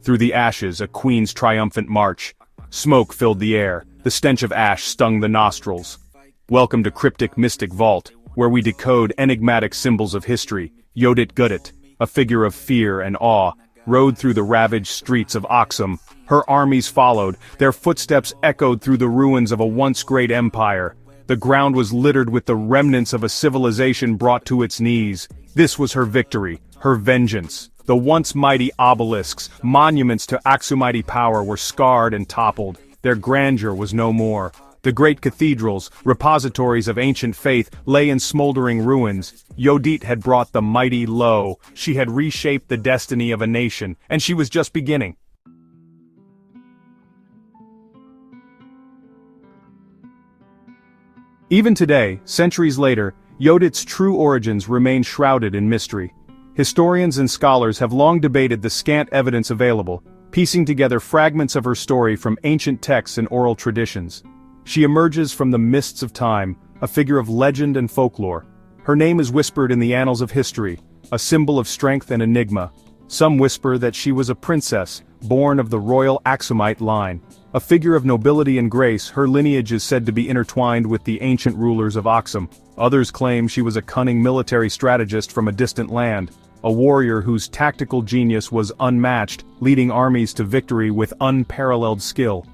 Through the ashes, a queen's triumphant march. Smoke filled the air, the stench of ash stung the nostrils. Welcome to Cryptic Mystic Vault, where we decode enigmatic symbols of history. Yodit Gudit, a figure of fear and awe, rode through the ravaged streets of Aksum. Her armies followed, their footsteps echoed through the ruins of a once great empire. The ground was littered with the remnants of a civilization brought to its knees. This was her victory, her vengeance. The once mighty obelisks, monuments to Aksumite power, were scarred and toppled. Their grandeur was no more. The great cathedrals, repositories of ancient faith, lay in smoldering ruins. Yodit had brought the mighty low. She had reshaped the destiny of a nation, and she was just beginning. Even today, centuries later, Yodit's true origins remain shrouded in mystery. Historians and scholars have long debated the scant evidence available, piecing together fragments of her story from ancient texts and oral traditions. She emerges from the mists of time, a figure of legend and folklore. Her name is whispered in the annals of history, a symbol of strength and enigma. Some whisper that she was a princess, born of the royal Aksumite line. A figure of nobility and grace, her lineage is said to be intertwined with the ancient rulers of Aksum. Others claim she was a cunning military strategist from a distant land, a warrior whose tactical genius was unmatched, leading armies to victory with unparalleled skill.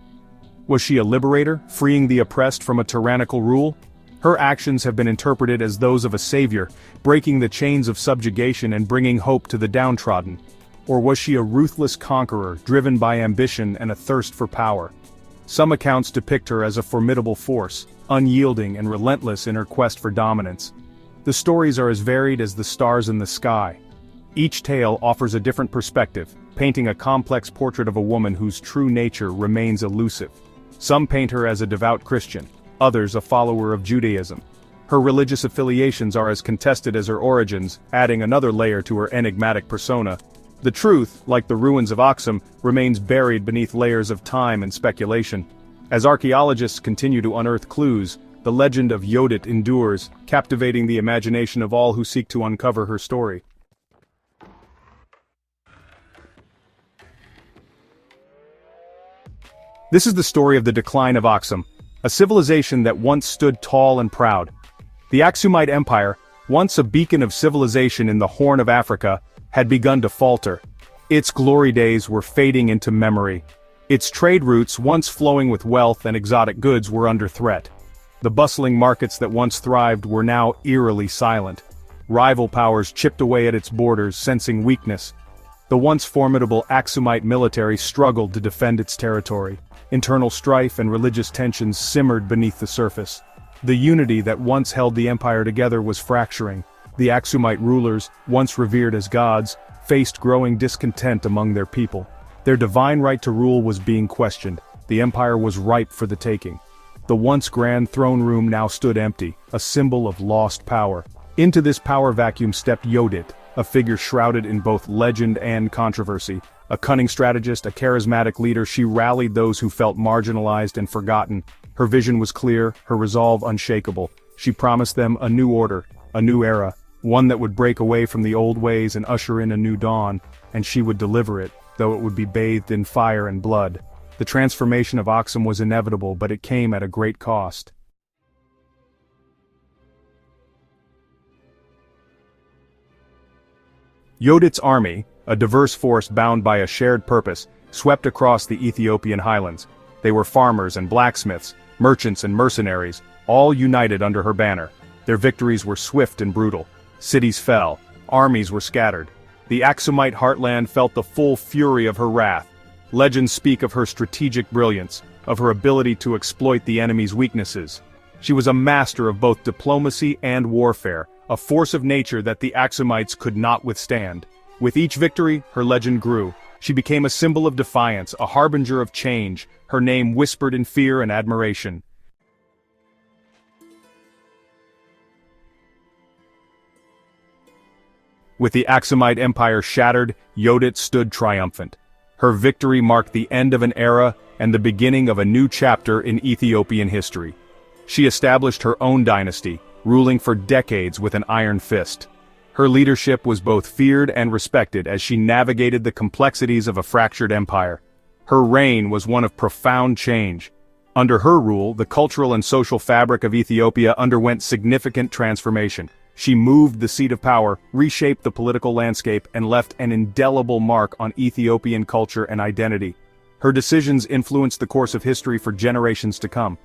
Was she a liberator, freeing the oppressed from a tyrannical rule? Her actions have been interpreted as those of a savior, breaking the chains of subjugation and bringing hope to the downtrodden. Or was she a ruthless conqueror, driven by ambition and a thirst for power? Some accounts depict her as a formidable force, unyielding and relentless in her quest for dominance. The stories are as varied as the stars in the sky. Each tale offers a different perspective, painting a complex portrait of a woman whose true nature remains elusive. Some paint her as a devout Christian, others a follower of Judaism. Her religious affiliations are as contested as her origins, adding another layer to her enigmatic persona. The truth, like the ruins of Aksum, remains buried beneath layers of time and speculation. As archaeologists continue to unearth clues, the legend of Yodit endures, captivating the imagination of all who seek to uncover her story. This is the story of the decline of Aksum, a civilization that once stood tall and proud. The Aksumite Empire, once a beacon of civilization in the Horn of Africa, had begun to falter. Its glory days were fading into memory. Its trade routes, once flowing with wealth and exotic goods, were under threat. The bustling markets that once thrived were now eerily silent. Rival powers chipped away at its borders, sensing weakness. The once formidable Aksumite military struggled to defend its territory. Internal strife and religious tensions simmered beneath the surface. The unity that once held the empire together was fracturing. The Aksumite rulers, once revered as gods, faced growing discontent among their people. Their divine right to rule was being questioned. The empire was ripe for the taking. The once grand throne room now stood empty, a symbol of lost power. Into this power vacuum stepped Yodit, a figure shrouded in both legend and controversy. A cunning strategist, a charismatic leader, she rallied those who felt marginalized and forgotten. Her vision was clear, her resolve unshakable. She promised them a new order, a new era, one that would break away from the old ways and usher in a new dawn, and she would deliver it, though it would be bathed in fire and blood. The transformation of Aksum was inevitable, but it came at a great cost. Yodit's army, a diverse force bound by a shared purpose, swept across the Ethiopian highlands. They were farmers and blacksmiths, merchants and mercenaries, all united under her banner. Their victories were swift and brutal. Cities fell, armies were scattered. The Aksumite heartland felt the full fury of her wrath. Legends speak of her strategic brilliance, of her ability to exploit the enemy's weaknesses. She was a master of both diplomacy and warfare, a force of nature that the Aksumites could not withstand. With each victory, her legend grew. She became a symbol of defiance, a harbinger of change, her name whispered in fear and admiration. With the Aksumite Empire shattered, Yodit stood triumphant. Her victory marked the end of an era and the beginning of a new chapter in Ethiopian history. She established her own dynasty, ruling for decades with an iron fist. Her leadership was both feared and respected as she navigated the complexities of a fractured empire. Her reign was one of profound change. Under her rule, the cultural and social fabric of Ethiopia underwent significant transformation. She moved the seat of power, reshaped the political landscape, and left an indelible mark on Ethiopian culture and identity. Her decisions influenced the course of history for generations to come.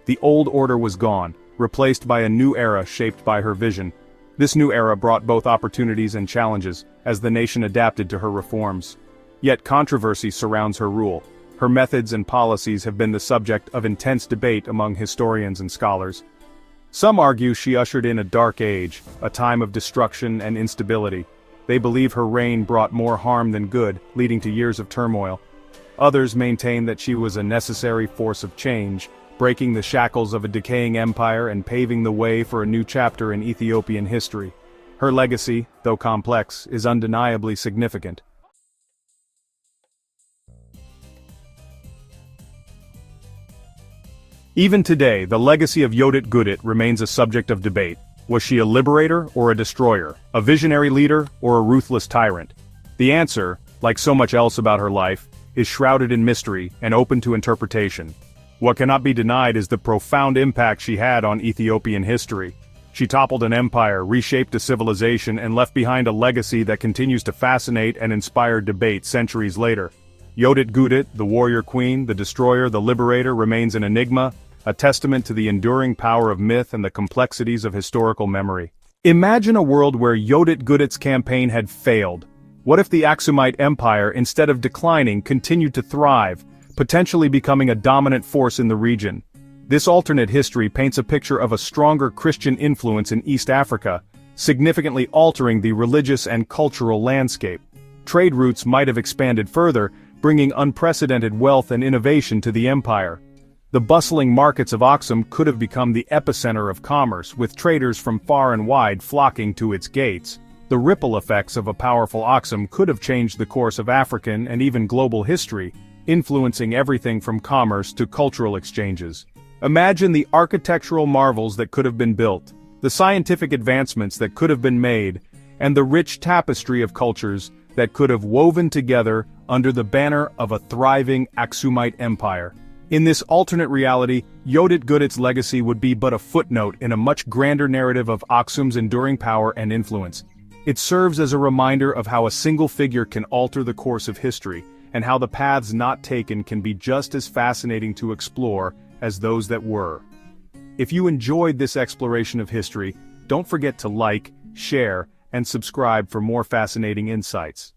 The old order was gone, replaced by a new era shaped by her vision. This new era brought both opportunities and challenges, as the nation adapted to her reforms. Yet controversy surrounds her rule. Her methods and policies have been the subject of intense debate among historians and scholars. Some argue she ushered in a dark age, a time of destruction and instability. They believe her reign brought more harm than good, leading to years of turmoil. Others maintain that she was a necessary force of change, breaking the shackles of a decaying empire and paving the way for a new chapter in Ethiopian history. Her legacy, though complex, is undeniably significant. Even today, the legacy of Yodit Gudit remains a subject of debate. Was she a liberator or a destroyer, a visionary leader or a ruthless tyrant? The answer, like so much else about her life, is shrouded in mystery and open to interpretation. What cannot be denied is the profound impact she had on Ethiopian history. She toppled an empire, reshaped a civilization, and left behind a legacy that continues to fascinate and inspire debate centuries later. Yodit Gudit, the warrior queen, the destroyer, the liberator, remains an enigma, a testament to the enduring power of myth and the complexities of historical memory. Imagine a world where Yodit Gudit's campaign had failed. What if the Aksumite Empire, instead of declining, continued to thrive, potentially becoming a dominant force in the region? This alternate history paints a picture of a stronger Christian influence in East Africa, significantly altering the religious and cultural landscape. Trade routes might have expanded further, bringing unprecedented wealth and innovation to the empire. The bustling markets of Aksum could have become the epicenter of commerce, with traders from far and wide flocking to its gates. The ripple effects of a powerful Aksum could have changed the course of African and even global history, influencing everything from commerce to cultural exchanges. Imagine the architectural marvels that could have been built, the scientific advancements that could have been made, and the rich tapestry of cultures that could have woven together under the banner of a thriving Aksumite Empire. In this alternate reality, Yodit Gudit's legacy would be but a footnote in a much grander narrative of Aksum's enduring power and influence. It serves as a reminder of how a single figure can alter the course of history, and how the paths not taken can be just as fascinating to explore as those that were. If you enjoyed this exploration of history, don't forget to like, share, and subscribe for more fascinating insights.